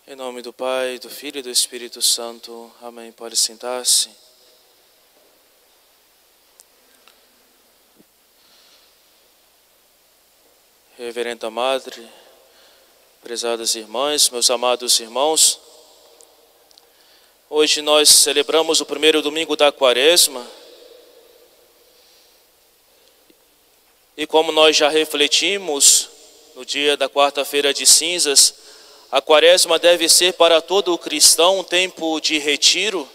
Em nome do Pai, do Filho e do Espírito Santo. Amém. Pode sentar-se. Reverenda Madre, prezadas irmãs, meus amados irmãos, hoje nós celebramos o primeiro domingo da Quaresma e como nós já refletimos no dia da quarta-feira de cinzas, a Quaresma deve ser para todo o cristão um tempo de retiro,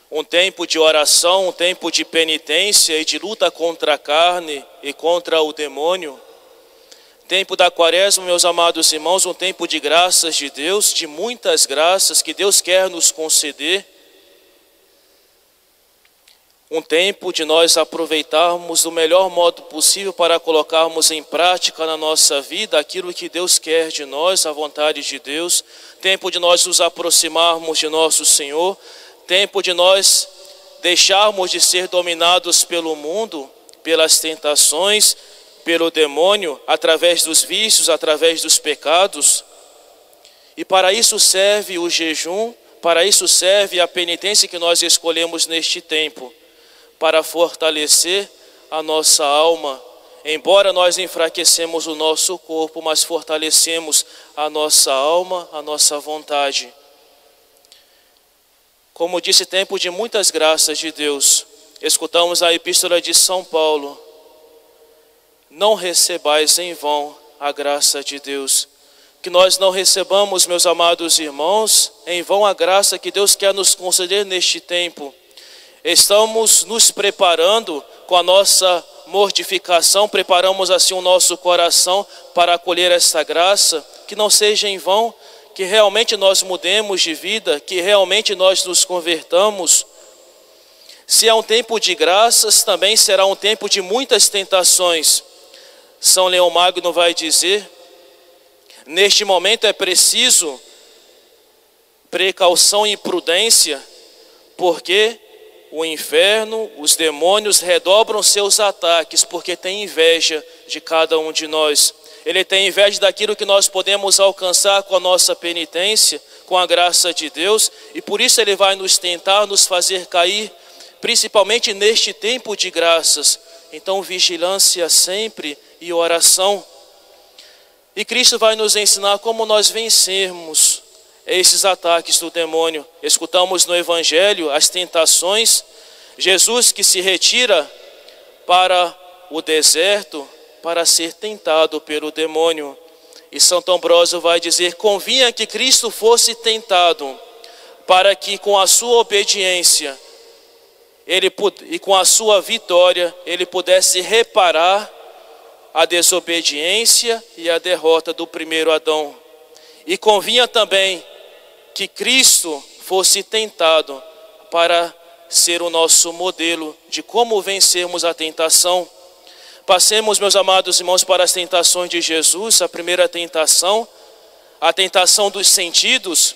um tempo de oração, um tempo de penitência e de luta contra a carne e contra o demônio. Tempo da Quaresma, meus amados irmãos, um tempo de graças de Deus, de muitas graças que Deus quer nos conceder. Um tempo de nós aproveitarmos do melhor modo possível para colocarmos em prática na nossa vida aquilo que Deus quer de nós, a vontade de Deus. Tempo de nós nos aproximarmos de nosso Senhor. Tempo de nós deixarmos de ser dominados pelo mundo, pelas tentações, pelo demônio, através dos vícios, através dos pecados. E para isso serve o jejum, para isso serve a penitência que nós escolhemos neste tempo, para fortalecer a nossa alma. Embora nós enfraquecemos o nosso corpo, mas fortalecemos a nossa alma, a nossa vontade. Como disse, tempo de muitas graças de Deus. Escutamos a epístola de São Paulo. Não recebais em vão a graça de Deus. Que nós não recebamos, meus amados irmãos, em vão a graça que Deus quer nos conceder neste tempo. Estamos nos preparando com a nossa mortificação, preparamos assim o nosso coração para acolher esta graça, que não seja em vão, que realmente nós mudemos de vida, que realmente nós nos convertamos. Se é um tempo de graças, também será um tempo de muitas tentações. São Leão Magno vai dizer, neste momento é preciso precaução e prudência, porque o inferno, os demônios redobram seus ataques, porque tem inveja de cada um de nós. Ele tem inveja daquilo que nós podemos alcançar com a nossa penitência, com a graça de Deus, e por isso ele vai nos tentar, nos fazer cair, principalmente neste tempo de graças. Então vigilância sempre e oração. E Cristo vai nos ensinar como nós vencermos esses ataques do demônio. Escutamos no Evangelho as tentações. Jesus que se retira para o deserto para ser tentado pelo demônio. E Santo Ambrósio vai dizer, convinha que Cristo fosse tentado para que com a sua obediência e com a sua vitória ele pudesse reparar a desobediência e a derrota do primeiro Adão. E convinha também que Cristo fosse tentado para ser o nosso modelo de como vencermos a tentação. Passemos, meus amados irmãos, para as tentações de Jesus. A primeira tentação, a tentação dos sentidos.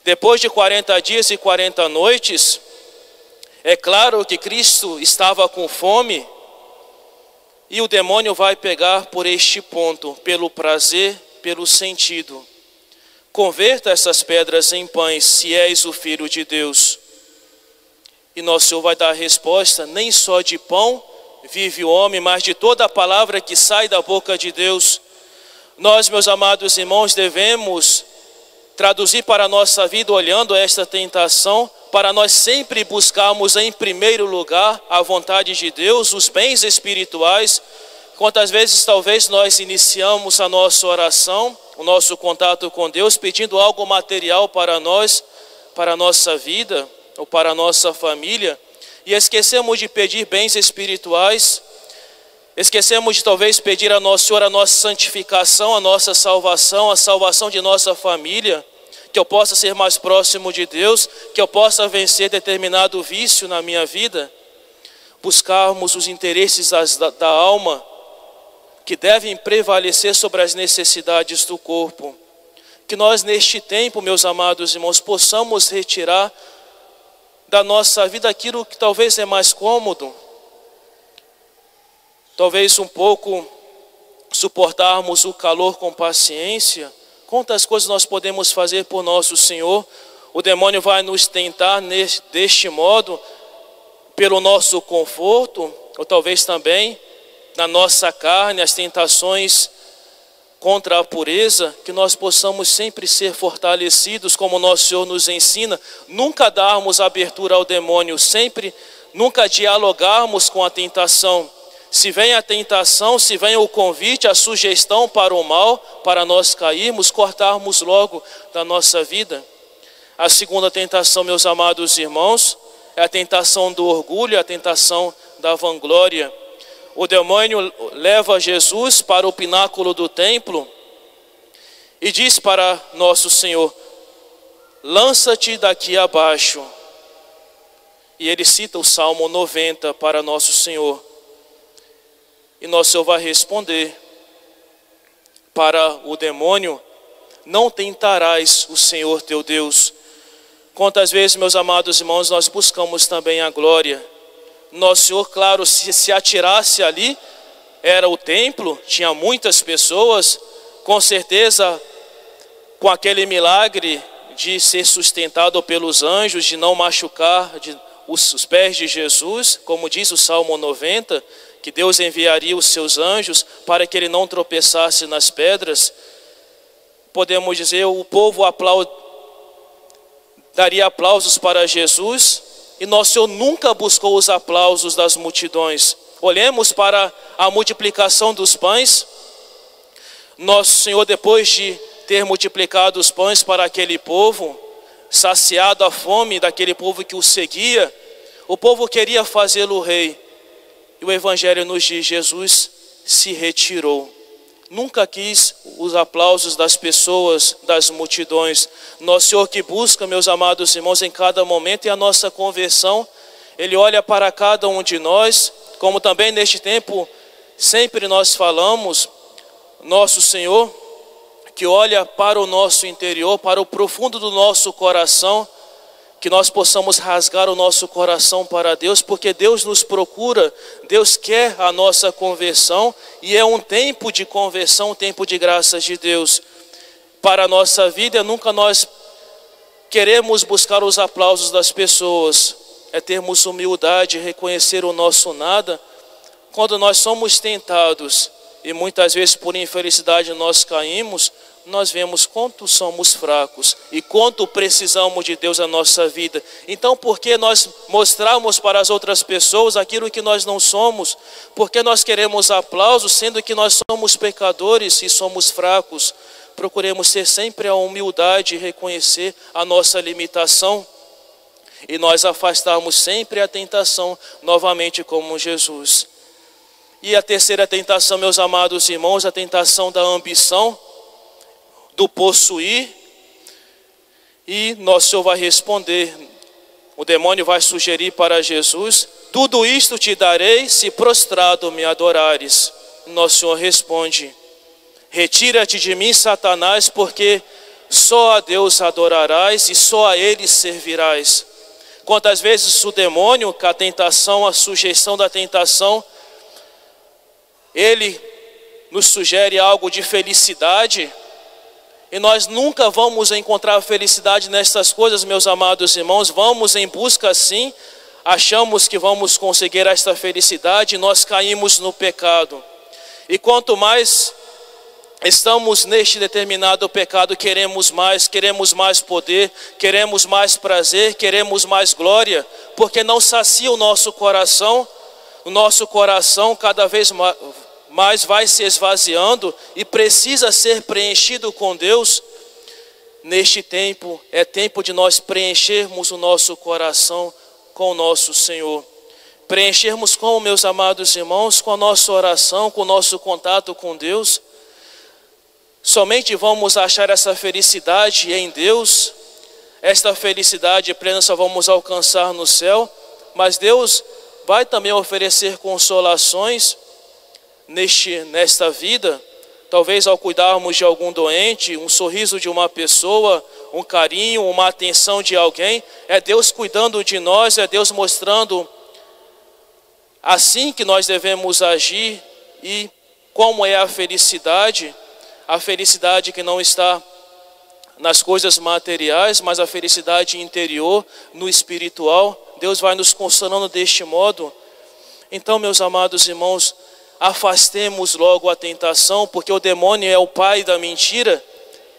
Depois de 40 dias e 40 noites, é claro que Cristo estava com fome, e o demônio vai pegar por este ponto, pelo prazer, pelo sentido. Converta essas pedras em pães, se és o Filho de Deus. E nosso Senhor vai dar a resposta, nem só de pão vive o homem, mas de toda a palavra que sai da boca de Deus. Nós, meus amados irmãos, devemos traduzir para a nossa vida, olhando esta tentação, para nós sempre buscarmos em primeiro lugar a vontade de Deus, os bens espirituais. Quantas vezes talvez nós iniciamos a nossa oração, o nosso contato com Deus, pedindo algo material para nós, para a nossa vida ou para a nossa família, e esquecemos de pedir bens espirituais, esquecemos de talvez pedir a Nosso Senhor a nossa santificação, a nossa salvação, a salvação de nossa família, que eu possa ser mais próximo de Deus, que eu possa vencer determinado vício na minha vida. Buscarmos os interesses da alma, que devem prevalecer sobre as necessidades do corpo. Que nós neste tempo, meus amados irmãos, possamos retirar da nossa vida aquilo que talvez é mais cômodo, talvez um pouco suportarmos o calor com paciência, Quantas coisas nós podemos fazer por nosso Senhor? O demônio vai nos tentar deste modo, pelo nosso conforto, ou talvez também na nossa carne, as tentações contra a pureza, que nós possamos sempre ser fortalecidos, como nosso Senhor nos ensina, nunca darmos abertura ao demônio, sempre, nunca dialogarmos com a tentação. Se vem a tentação, se vem o convite, a sugestão para o mal, para nós cairmos, cortarmos logo da nossa vida. A segunda tentação, meus amados irmãos, é a tentação do orgulho, a tentação da vanglória. O demônio leva Jesus para o pináculo do templo e diz para nosso Senhor: lança-te daqui abaixo. E ele cita o Salmo 90 para nosso Senhor. E nosso Senhor vai responder para o demônio: não tentarás o Senhor teu Deus. Quantas vezes, meus amados irmãos, nós buscamos também a glória. Nosso Senhor, claro, se atirasse ali, era o templo, tinha muitas pessoas, com certeza, com aquele milagre de ser sustentado pelos anjos, de não machucar os pés de Jesus, como diz o Salmo 90, que Deus enviaria os seus anjos para que ele não tropeçasse nas pedras. Podemos dizer, o povo daria aplausos para Jesus, e nosso Senhor nunca buscou os aplausos das multidões. Olhemos para a multiplicação dos pães. Nosso Senhor, depois de ter multiplicado os pães para aquele povo, saciado a fome daquele povo que o seguia, o povo queria fazê-lo rei. E o Evangelho nos diz: Jesus se retirou. Nunca quis os aplausos das pessoas, das multidões. Nosso Senhor, que busca, meus amados irmãos, em cada momento, e a nossa conversão, Ele olha para cada um de nós, como também neste tempo sempre nós falamos, nosso Senhor, que olha para o nosso interior, para o profundo do nosso coração, que nós possamos rasgar o nosso coração para Deus, porque Deus nos procura, Deus quer a nossa conversão, e é um tempo de conversão, um tempo de graças de Deus. Para a nossa vida, nunca nós queremos buscar os aplausos das pessoas, é termos humildade, reconhecer o nosso nada. Quando nós somos tentados, e muitas vezes por infelicidade nós caímos, nós vemos quanto somos fracos e quanto precisamos de Deus na nossa vida. Então, por que nós mostramos para as outras pessoas aquilo que nós não somos? Porque nós queremos aplausos, sendo que nós somos pecadores e somos fracos. Procuremos ter sempre a humildade e reconhecer a nossa limitação, e nós afastarmos sempre a tentação, novamente como Jesus. E a terceira tentação, meus amados irmãos, a tentação da ambição, do possuir. E nosso Senhor vai responder, o demônio vai sugerir para Jesus: tudo isto te darei se prostrado me adorares. Nosso Senhor responde: retira-te de mim, Satanás, porque só a Deus adorarás e só a Ele servirás. Quantas vezes o demônio, com a tentação, a sugestão da tentação, ele nos sugere algo de felicidade, e nós nunca vamos encontrar felicidade nessas coisas, meus amados irmãos. Vamos em busca sim, achamos que vamos conseguir esta felicidade, e nós caímos no pecado. E quanto mais estamos neste determinado pecado, queremos mais poder, queremos mais prazer, queremos mais glória, porque não sacia o nosso coração. O nosso coração cada vez mais vai se esvaziando e precisa ser preenchido com Deus. Neste tempo, é tempo de nós preenchermos o nosso coração com o nosso Senhor. Preenchermos como, meus amados irmãos? Com a nossa oração, com o nosso contato com Deus. Somente vamos achar essa felicidade em Deus. Esta felicidade plena só vamos alcançar no céu. Mas Deus vai também oferecer consolações nesta vida. Talvez ao cuidarmos de algum doente, um sorriso de uma pessoa, um carinho, uma atenção de alguém, é Deus cuidando de nós, é Deus mostrando assim que nós devemos agir. E como é a felicidade que não está nas coisas materiais, mas a felicidade interior, no espiritual. Deus vai nos consolando deste modo. Então, meus amados irmãos, afastemos logo a tentação, porque o demônio é o pai da mentira.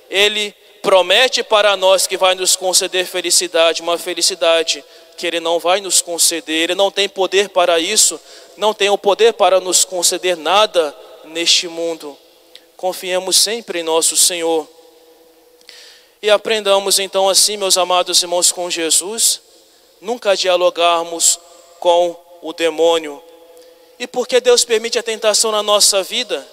Ele promete para nós que vai nos conceder felicidade, uma felicidade que Ele não vai nos conceder. Ele não tem poder para isso, não tem o poder para nos conceder nada neste mundo. Confiemos sempre em nosso Senhor. E aprendamos então assim, meus amados irmãos, com Jesus, nunca dialogarmos com o demônio. E por que Deus permite a tentação na nossa vida?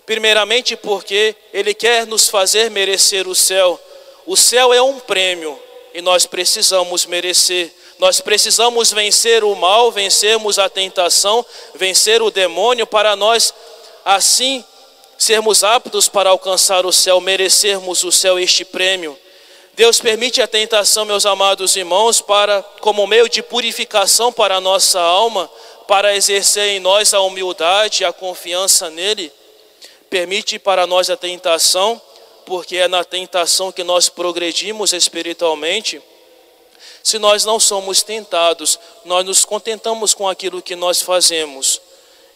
Primeiramente porque Ele quer nos fazer merecer o céu. O céu é um prêmio e nós precisamos merecer. Nós precisamos vencer o mal, vencermos a tentação, vencer o demônio, para nós assim sermos aptos para alcançar o céu, merecermos o céu, este prêmio. Deus permite a tentação, meus amados irmãos, como meio de purificação para a nossa alma, para exercer em nós a humildade, a confiança nele. Permite para nós a tentação, porque é na tentação que nós progredimos espiritualmente. Se nós não somos tentados, nós nos contentamos com aquilo que nós fazemos.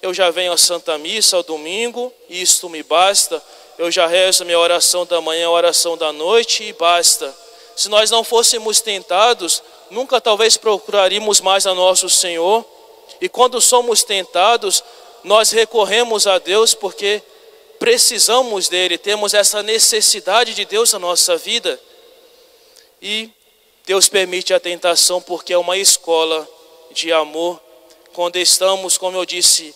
Eu já venho à Santa Missa ao domingo, e isto me basta. Eu já rezo minha oração da manhã, a oração da noite, e basta. Se nós não fôssemos tentados, nunca talvez procuraríamos mais a nosso Senhor. E quando somos tentados, nós recorremos a Deus porque precisamos dele, temos essa necessidade de Deus na nossa vida. E Deus permite a tentação porque é uma escola de amor. Quando estamos, como eu disse,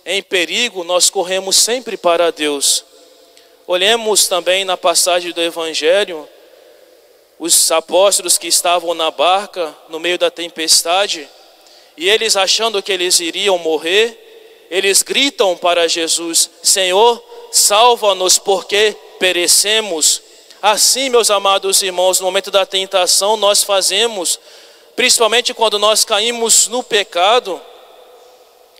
em perigo, nós corremos sempre para Deus. Olhemos também na passagem do Evangelho, os apóstolos que estavam na barca, no meio da tempestade, e eles achando que eles iriam morrer, eles gritam para Jesus: Senhor, salva-nos porque perecemos. Assim, meus amados irmãos, no momento da tentação nós fazemos, principalmente quando nós caímos no pecado,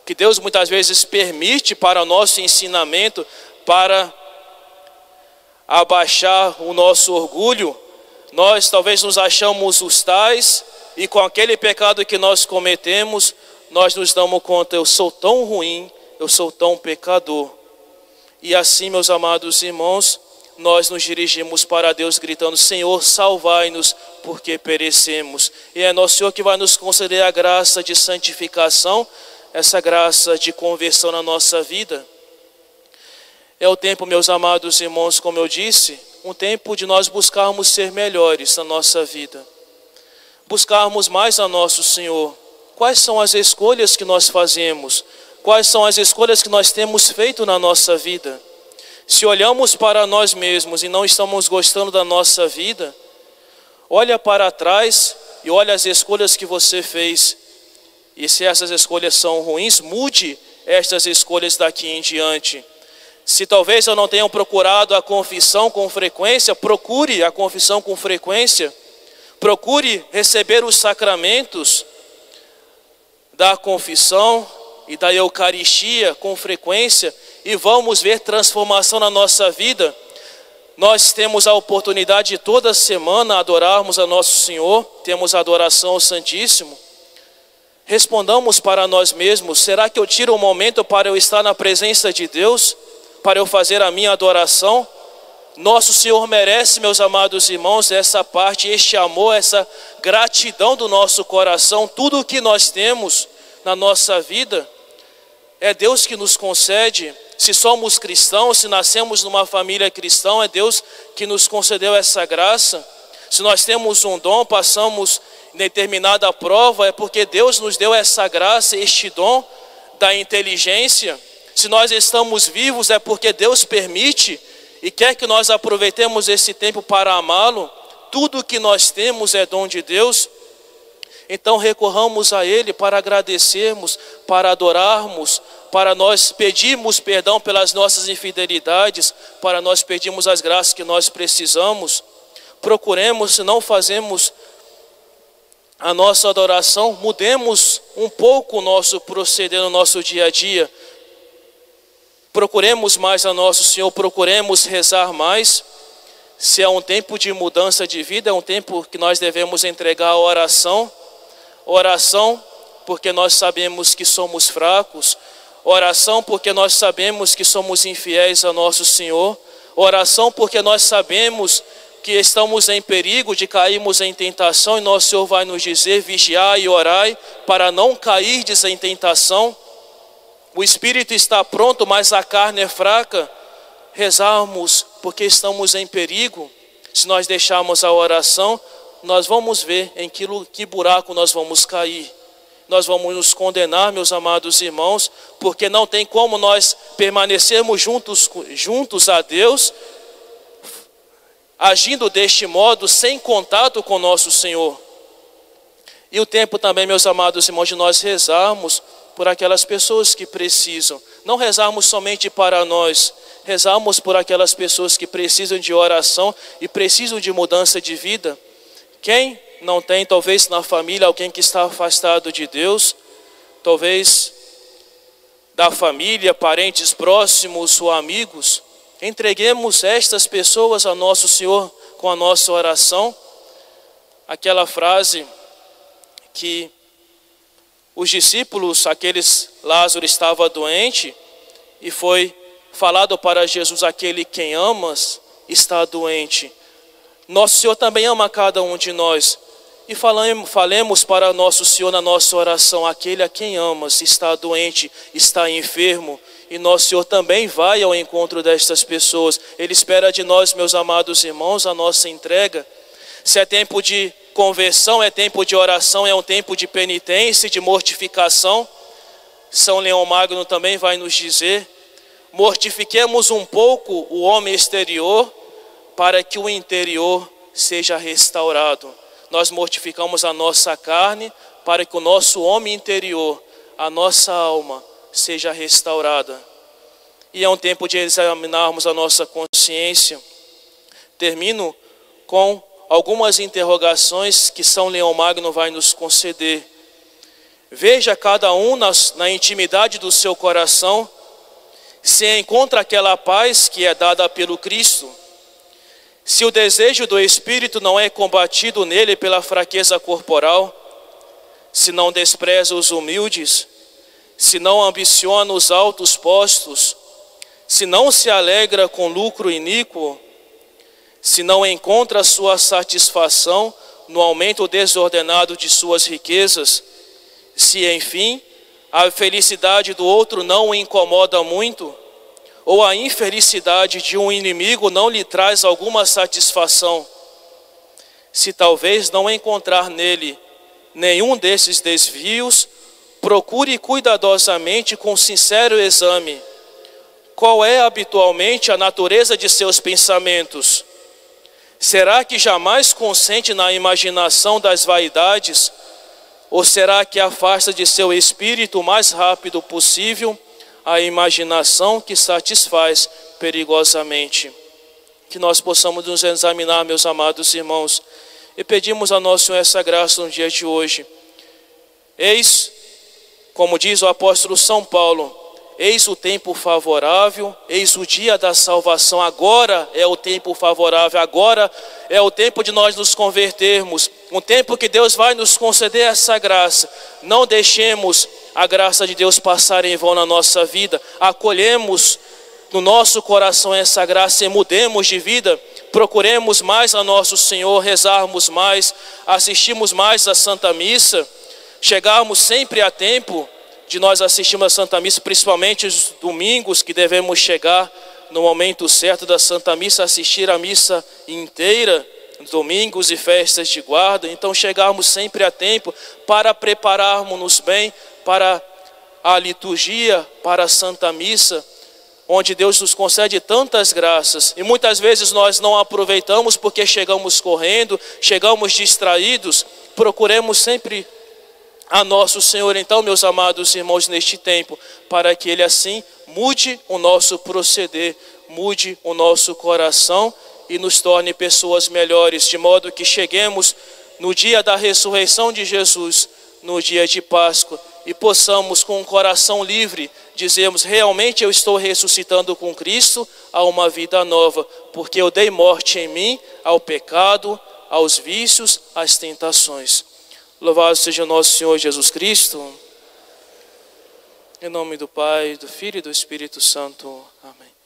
que Deus muitas vezes permite para o nosso ensinamento, para abaixar o nosso orgulho. Nós talvez nos achamos os tais, e com aquele pecado que nós cometemos, nós nos damos conta: eu sou tão ruim, eu sou tão pecador. E assim, meus amados irmãos, nós nos dirigimos para Deus gritando: Senhor, salvai-nos, porque perecemos. E é nosso Senhor que vai nos conceder a graça de santificação, essa graça de conversão na nossa vida. É o tempo, meus amados irmãos, como eu disse, um tempo de nós buscarmos ser melhores na nossa vida, buscarmos mais a nosso Senhor. Quais são as escolhas que nós fazemos? Quais são as escolhas que nós temos feito na nossa vida? Se olhamos para nós mesmos e não estamos gostando da nossa vida, olha para trás e olha as escolhas que você fez. E se essas escolhas são ruins, mude estas escolhas daqui em diante. Se talvez eu não tenha procurado a confissão com frequência, procure a confissão com frequência. Procure receber os sacramentos da confissão e da Eucaristia com frequência, e vamos ver transformação na nossa vida. Nós temos a oportunidade de toda semana adorarmos a nosso Senhor, temos a adoração ao Santíssimo. Respondamos para nós mesmos: será que eu tiro um momento para eu estar na presença de Deus, para eu fazer a minha adoração? Nosso Senhor merece, meus amados irmãos, essa parte, este amor, essa gratidão do nosso coração. Tudo o que nós temos na nossa vida é Deus que nos concede. Se somos cristãos, se nascemos numa família cristã, é Deus que nos concedeu essa graça. Se nós temos um dom, passamos em determinada prova, é porque Deus nos deu essa graça, este dom da inteligência. Se nós estamos vivos, é porque Deus permite e quer que nós aproveitemos esse tempo para amá-lo. Tudo o que nós temos é dom de Deus. Então recorramos a Ele para agradecermos, para adorarmos, para nós pedirmos perdão pelas nossas infidelidades, para nós pedirmos as graças que nós precisamos. Procuremos, se não fazemos a nossa adoração, mudemos um pouco o nosso proceder no nosso dia a dia. Procuremos mais a nosso Senhor, procuremos rezar mais. Se é um tempo de mudança de vida, é um tempo que nós devemos entregar a oração. Oração porque nós sabemos que somos fracos. Oração porque nós sabemos que somos infiéis a nosso Senhor. Oração porque nós sabemos que estamos em perigo de cairmos em tentação, e nosso Senhor vai nos dizer: vigiai e orai para não cairdes em tentação. O espírito está pronto, mas a carne é fraca. Rezarmos porque estamos em perigo. Se nós deixarmos a oração, nós vamos ver em que buraco nós vamos cair. Nós vamos nos condenar, meus amados irmãos, porque não tem como nós permanecermos juntos a Deus, agindo deste modo, sem contato com nosso Senhor. E o tempo também, meus amados irmãos, de nós rezarmos por aquelas pessoas que precisam. Não rezarmos somente para nós, rezarmos por aquelas pessoas que precisam de oração e precisam de mudança de vida. Quem não tem, talvez na família, alguém que está afastado de Deus, talvez da família, parentes próximos ou amigos, entreguemos estas pessoas a nosso Senhor com a nossa oração. Aquela frase que os discípulos, Lázaro estava doente, e foi falado para Jesus: aquele quem amas está doente. Nosso Senhor também ama cada um de nós. E falemos para nosso Senhor na nossa oração: aquele a quem amas está doente, está enfermo. E nosso Senhor também vai ao encontro destas pessoas. Ele espera de nós, meus amados irmãos, a nossa entrega. Se é tempo de conversão, é tempo de oração, é um tempo de penitência, de mortificação. São Leão Magno também vai nos dizer: mortifiquemos um pouco o homem exterior, para que o interior seja restaurado. Nós mortificamos a nossa carne, para que o nosso homem interior, a nossa alma, seja restaurada. E é um tempo de examinarmos a nossa consciência. Termino com algumas interrogações que São Leão Magno vai nos conceder. Veja cada um na intimidade do seu coração se encontra aquela paz que é dada pelo Cristo. Se o desejo do Espírito não é combatido nele pela fraqueza corporal, se não despreza os humildes, se não ambiciona os altos postos, se não se alegra com lucro iníquo, se não encontra sua satisfação no aumento desordenado de suas riquezas, se, enfim, a felicidade do outro não o incomoda muito, ou a infelicidade de um inimigo não lhe traz alguma satisfação, se talvez não encontrar nele nenhum desses desvios, procure cuidadosamente, com sincero exame, qual é habitualmente a natureza de seus pensamentos. Será que jamais consente na imaginação das vaidades, ou será que afasta de seu espírito o mais rápido possível a imaginação que satisfaz perigosamente? Que nós possamos nos examinar, meus amados irmãos, e pedimos a nosso Senhor essa graça no dia de hoje. Eis, como diz o apóstolo São Paulo, eis o tempo favorável, eis o dia da salvação. Agora é o tempo favorável, agora é o tempo de nós nos convertermos, um tempo que Deus vai nos conceder essa graça. Não deixemos a graça de Deus passar em vão na nossa vida, acolhemos no nosso coração essa graça e mudemos de vida. Procuremos mais a nosso Senhor, rezarmos mais, assistimos mais a Santa Missa, chegarmos sempre a tempo de nós assistirmos a Santa Missa, principalmente os domingos, que devemos chegar no momento certo da Santa Missa, assistir a missa inteira, domingos e festas de guarda. Então chegarmos sempre a tempo para prepararmos-nos bem para a liturgia, para a Santa Missa, onde Deus nos concede tantas graças, e muitas vezes nós não aproveitamos porque chegamos correndo, chegamos distraídos. Procuremos sempre a nosso Senhor, então, meus amados irmãos, neste tempo, para que Ele assim mude o nosso proceder, mude o nosso coração e nos torne pessoas melhores, de modo que cheguemos no dia da ressurreição de Jesus, no dia de Páscoa, e possamos com um coração livre dizermos: realmente eu estou ressuscitando com Cristo a uma vida nova, porque eu dei morte em mim ao pecado, aos vícios, às tentações. Louvado seja o nosso Senhor Jesus Cristo. Em nome do Pai, do Filho e do Espírito Santo. Amém.